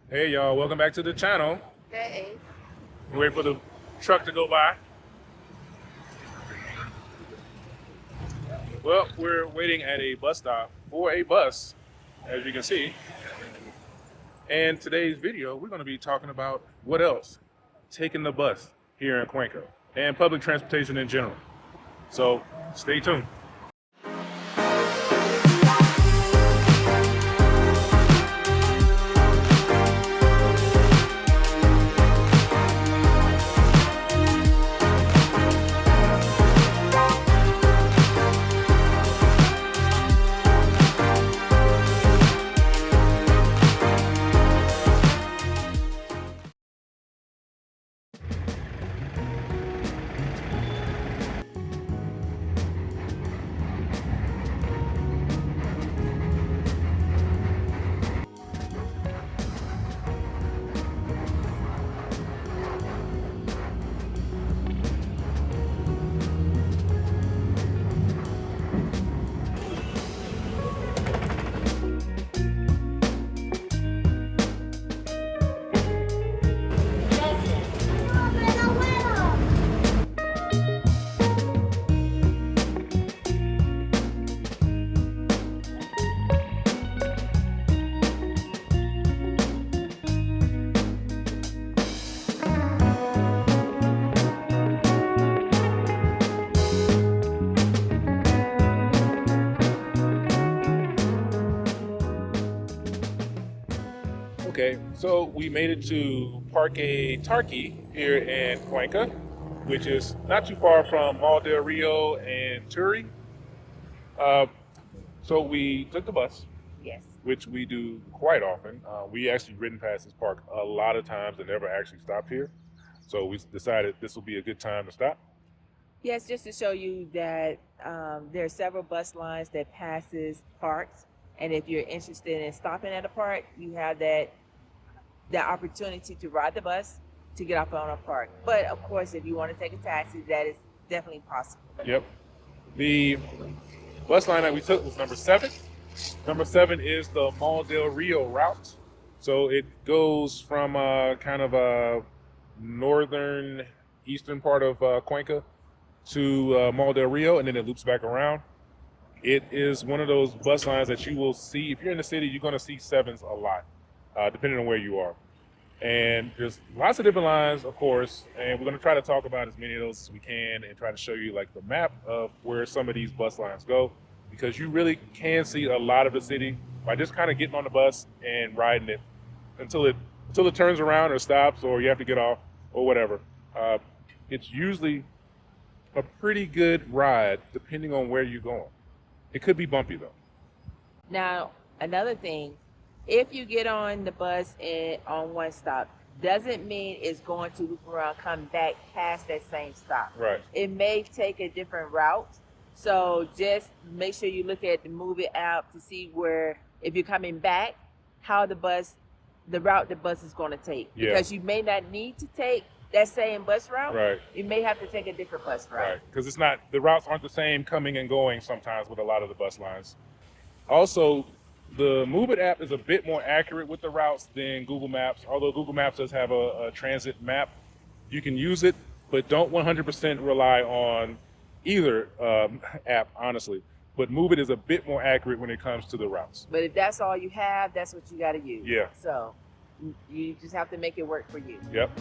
Hey y'all, welcome back to the channel. Hey. Wait for the truck to go by. Well, we're waiting at a bus stop for a bus, as you can see. And today's video, we're going to be talking about what else? Taking the bus here in Cuenca and public transportation in general. So stay tuned. Okay, so we made it to Parque Tarqui here in Cuenca, which is not too far from Mall del Rio and Turi. Uh, so we took the bus, Yes. which we do quite often. We actually ridden past this park a lot of times and never actually stopped here. So we decided this will be a good time to stop. Yes, just to show you that there are several bus lines that passes parks, and if you're interested in stopping at a park, you have that opportunity to ride the bus to get off on a park. But of course, if you want to take a taxi, that is definitely possible. Yep. The bus line that we took was number 7. Number 7 is the Mall del Rio route. So it goes from kind of a northern eastern part of Cuenca to Mall del Rio, and then it loops back around. It is one of those bus lines that you will see if you're in the city. You're going to see 7s a lot, depending on where you are. And there's lots of different lines, of course, and we're going to try to talk about as many of those as we can and try to show you like the map of where some of these bus lines go, because you really can see a lot of the city by just kind of getting on the bus and riding it until it turns around or stops or you have to get off or whatever. It's usually a pretty good ride depending on where you're going. It could be bumpy though. Now, another thing, if you get on the bus on one stop, doesn't mean it's going to loop around, come back past that same stop. Right. It may take a different route. So just make sure you look at the Move It app to see where, if you're coming back, how the route the bus is going to take. Yeah. Because you may not need to take that same bus route. Right. You may have to take a different bus route. Right, because the routes aren't the same coming and going sometimes with a lot of the bus lines. Also, the Move It app is a bit more accurate with the routes than Google Maps. Although Google Maps does have a transit map, you can use it, but don't 100% rely on either app, honestly. But Move It is a bit more accurate when it comes to the routes. But if that's all you have, that's what you got to use. Yeah. So you just have to make it work for you. Yep.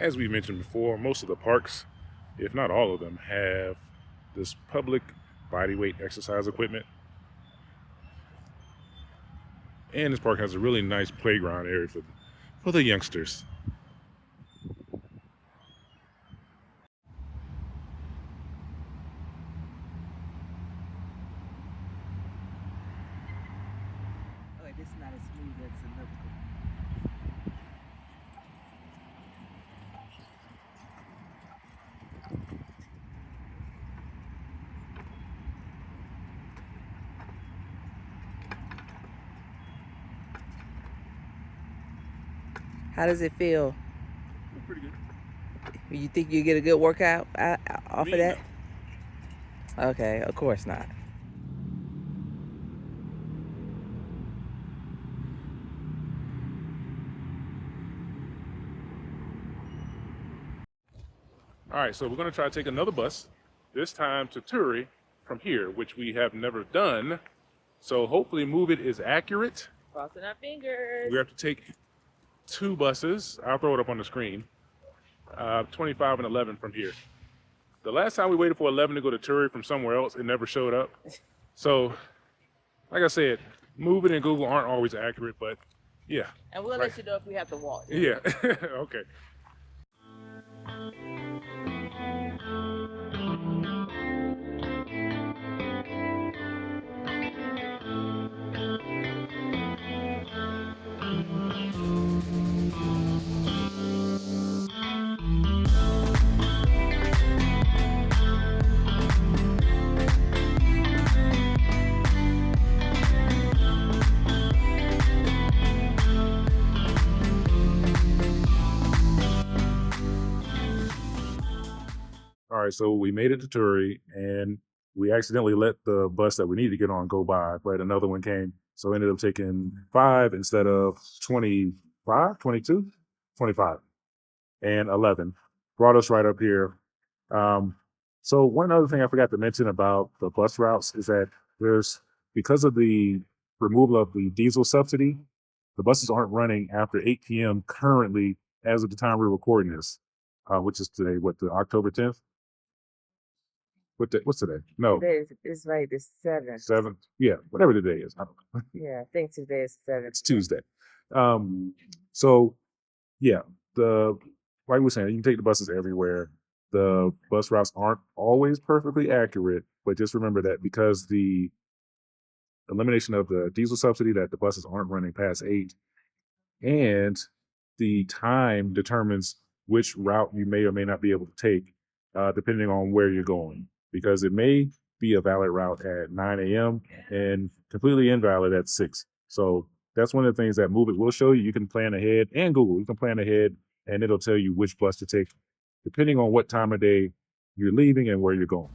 as we mentioned before, most of the parks, if not all of them, have this public bodyweight exercise equipment. And this park has a really nice playground area for the youngsters. Oh, this is not as smooth as another. How does it feel? Pretty good. You think you get a good workout off Me, of that? no. Okay, of course not. All right, so we're going to try to take another bus, this time to Turi from here, which we have never done. So hopefully Move It is accurate. Crossing our fingers. We have to take 2 buses. I'll throw it up on the screen. 25 and 11 from here. The last time we waited for 11 to go to Turi from somewhere else, it never showed up. So, like I said, Move It and Google aren't always accurate, but yeah. And we'll let you know if we have to walk. Yeah, okay. All right, so we made it to Turi, and we accidentally let the bus that we needed to get on go by, but another one came. So we ended up taking 5 instead of 25, 22, 25, and 11. Brought us right up here. So one other thing I forgot to mention about the bus routes is that because of the removal of the diesel subsidy, the buses aren't running after 8 p.m. currently as of the time we're recording this, which is today, the October 10th? What's today? No, Today is right, the 7th. 7th. Yeah, whatever the day is. I don't know. Yeah, I think today is 7th. It's Tuesday. So yeah, like we were saying, you can take the buses everywhere. The bus routes aren't always perfectly accurate, but just remember that because the elimination of the diesel subsidy, that the buses aren't running past 8, and the time determines which route you may or may not be able to take, depending on where you're going. Because it may be a valid route at 9 a.m. and completely invalid at 6. So that's one of the things that Move It will show you. You can plan ahead, and Google, you can plan ahead, and it'll tell you which bus to take, depending on what time of day you're leaving and where you're going.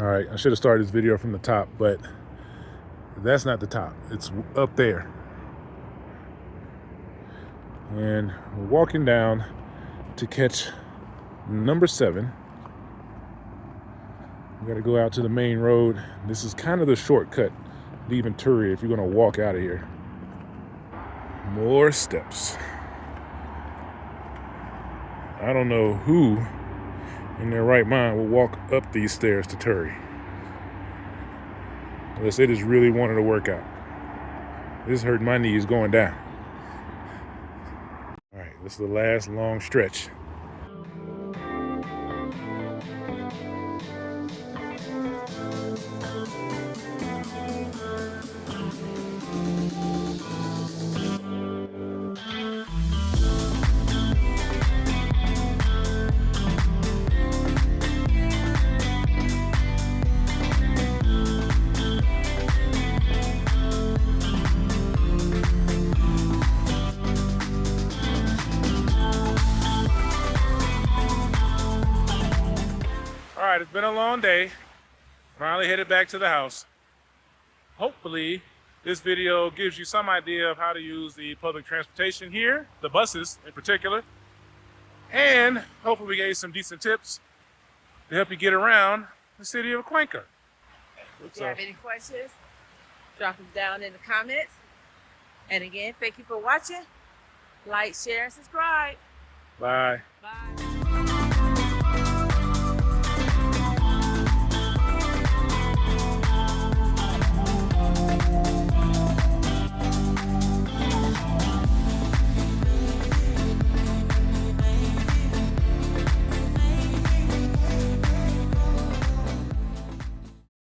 All right, I should have started this video from the top, but that's not the top. It's up there. And we're walking down to catch number 7. We got to go out to the main road. This is kind of the shortcut leaving Turi if you're going to walk out of here. More steps. I don't know who in their right mind will walk up these stairs to Turi, unless they just really wanted to work out. This hurt my knees going down. All right, this is the last long stretch. All right, it's been a long day. Finally headed back to the house. hopefully this video gives you some idea of how to use the public transportation here, the buses in particular. And hopefully we gave you some decent tips to help you get around the city of Cuenca. If you have any questions, drop them down in the comments. And again, thank you for watching. Like, share, and subscribe. Bye. Bye.